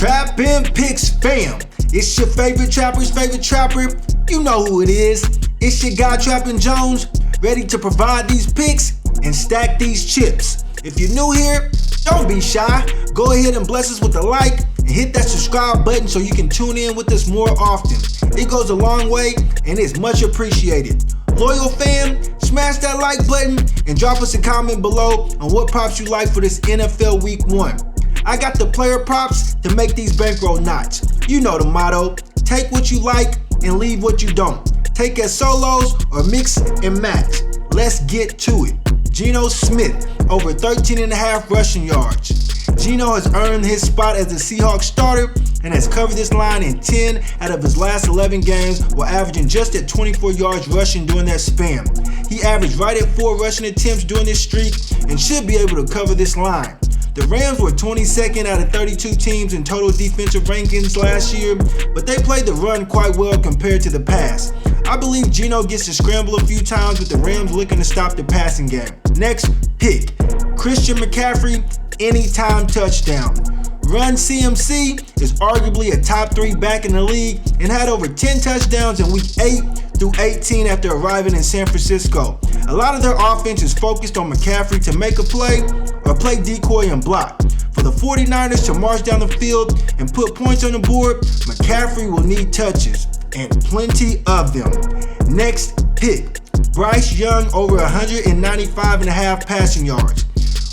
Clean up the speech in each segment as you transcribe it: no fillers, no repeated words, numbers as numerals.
Trappin' Picks fam, it's your favorite trapper's favorite trapper. You know who it is. It's your guy Trappin' Jones, ready to provide these picks and stack these chips. If you're new here, don't be shy. Go ahead and bless us with a like and hit that subscribe button so you can tune in with us more often. It goes a long way and it's much appreciated. Loyal fam, smash that like button and drop us a comment below on what props you like for this NFL Week 1. I got the player props to make these bankroll knots. You know the motto, take what you like and leave what you don't. Take as solos or mix and match. Let's get to it. Geno Smith, over 13.5 rushing yards. Geno has earned his spot as the Seahawks starter and has covered this line in 10 out of his last 11 games while averaging just at 24 yards rushing during that span. He averaged right at 4 rushing attempts during this streak and should be able to cover this line. The Rams were 22nd out of 32 teams in total defensive rankings last year, but they played the run quite well compared to the pass. I believe Geno gets to scramble a few times with the Rams looking to stop the passing game. Next pick, Christian McCaffrey, anytime touchdown. Run CMC is arguably a top 3 back in the league and had over 10 touchdowns in week 8 through 18 after arriving in San Francisco. A lot of their offense is focused on McCaffrey to make a play or play decoy and block. For the 49ers to march down the field and put points on the board, McCaffrey will need touches, and plenty of them. Next pick, Bryce Young, over 195.5 passing yards.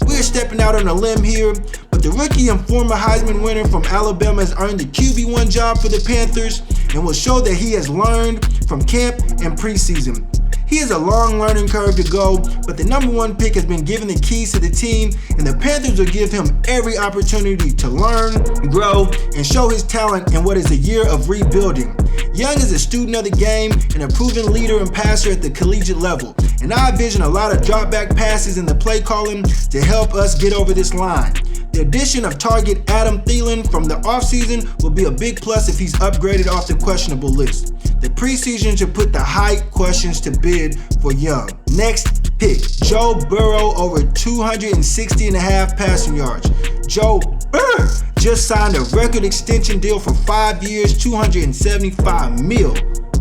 We're stepping out on a limb here, but the rookie and former Heisman winner from Alabama has earned the QB1 job for the Panthers and will show that he has learned from camp and preseason. He has a long learning curve to go, but the number 1 pick has been given the keys to the team, and the Panthers will give him every opportunity to learn, grow, and show his talent in what is a year of rebuilding. Young is a student of the game and a proven leader and passer at the collegiate level, and I envision a lot of drop back passes in the play calling to help us get over this line. The addition of target Adam Thielen from the offseason will be a big plus if he's upgraded off the questionable list. The preseason should put the height questions to bed for Young. Next pick, Joe Burrow, over 260.5 passing yards. Joe Burrow just signed a record extension deal for 5 years, $275 million.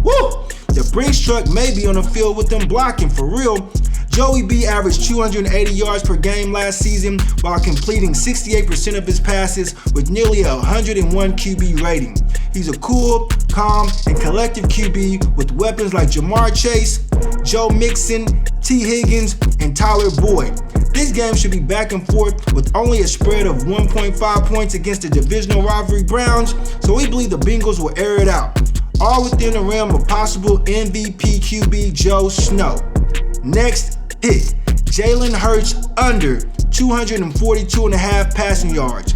Woo! The Brinks truck may be on the field with them blocking for real. Joey B averaged 280 yards per game last season while completing 68% of his passes with nearly a 101 QB rating. He's a cool, calm, and collective QB with weapons like Jamar Chase, Joe Mixon, T. Higgins, and Tyler Boyd. This game should be back and forth with only a spread of 1.5 points against the divisional rivalry Browns, so we believe the Bengals will air it out. All within the realm of possible MVP QB Joe Snow. Next pick, Jalen Hurts, under 242.5 passing yards.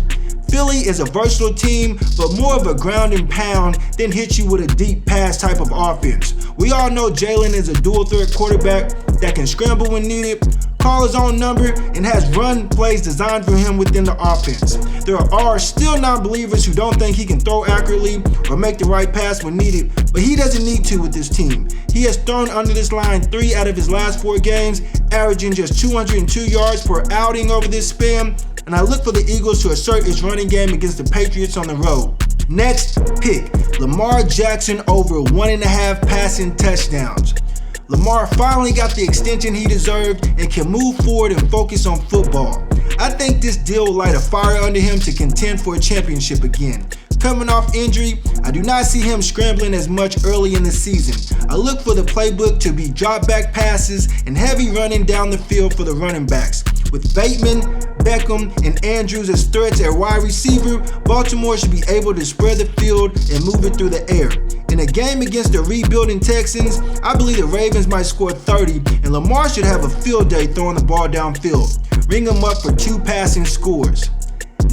Philly is a versatile team, but more of a ground and pound than hit you with a deep pass type of offense. We all know Jalen is a dual threat quarterback that can scramble when needed, call his own number, and has run plays designed for him within the offense. There are still non-believers who don't think he can throw accurately or make the right pass when needed, but he doesn't need to with this team. He has thrown under this line 3 out of his last 4 games, averaging just 202 yards per outing over this span, and I look for the Eagles to assert its running game against the Patriots on the road. Next pick, Lamar Jackson, over 1.5 passing touchdowns. Lamar finally got the extension he deserved and can move forward and focus on football. I think this deal will light a fire under him to contend for a championship again. Coming off injury, I do not see him scrambling as much early in the season. I look for the playbook to be drop back passes and heavy running down the field for the running backs. With Bateman, Beckham, and Andrews as threats at wide receiver, Baltimore should be able to spread the field and move it through the air. In a game against the rebuilding Texans, I believe the Ravens might score 30, and Lamar should have a field day throwing the ball downfield. Ring him up for 2 passing scores.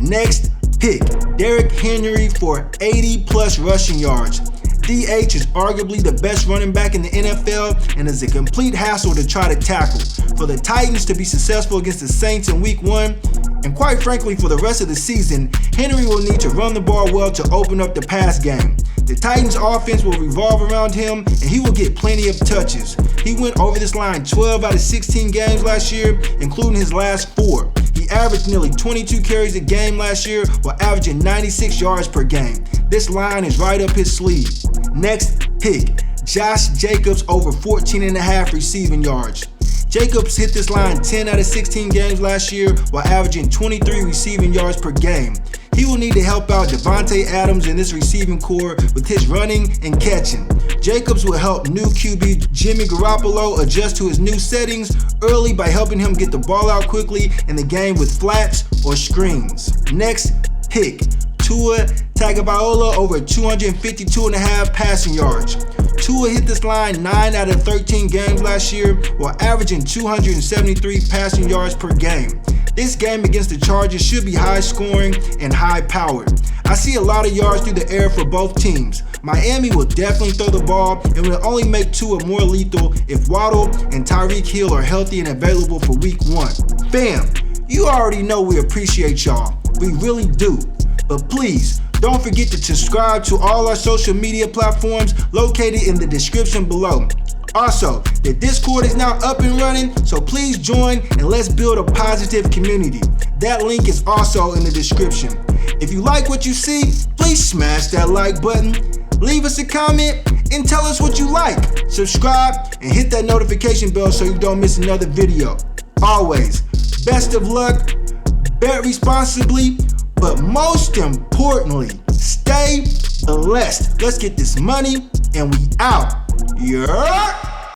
Next pick, Derrick Henry for 80+ rushing yards. DH is arguably the best running back in the NFL and is a complete hassle to try to tackle. For the Titans to be successful against the Saints in week 1, and quite frankly for the rest of the season, Henry will need to run the ball well to open up the pass game. The Titans offense will revolve around him and he will get plenty of touches. He went over this line 12 out of 16 games last year, including his last 4. He averaged nearly 22 carries a game last year while averaging 96 yards per game. This line is right up his sleeve. Next pick, Josh Jacobs over 14.5 receiving yards. Jacobs hit this line 10 out of 16 games last year while averaging 23 receiving yards per game. He will need to help out Devontae Adams in this receiving core with his running and catching. Jacobs will help new QB Jimmy Garoppolo adjust to his new settings early by helping him get the ball out quickly in the game with flats or screens. Next pick, Tua Tagovailoa over 252.5 passing yards. Tua hit this line 9 out of 13 games last year while averaging 273 passing yards per game. This game against the Chargers should be high scoring and high powered. I see a lot of yards through the air for both teams. Miami will definitely throw the ball and will only make Tua more lethal if Waddle and Tyreek Hill are healthy and available for week 1. Fam, you already know we appreciate y'all. We really do. But please, don't forget to subscribe to all our social media platforms located in the description below. Also, the Discord is now up and running, so please join and let's build a positive community. That link is also in the description. If you like what you see, please smash that like button, leave us a comment, and tell us what you like. Subscribe and hit that notification bell so you don't miss another video. Always, best of luck, bet responsibly, but most importantly, stay blessed. Let's get this money and we out. Yeah.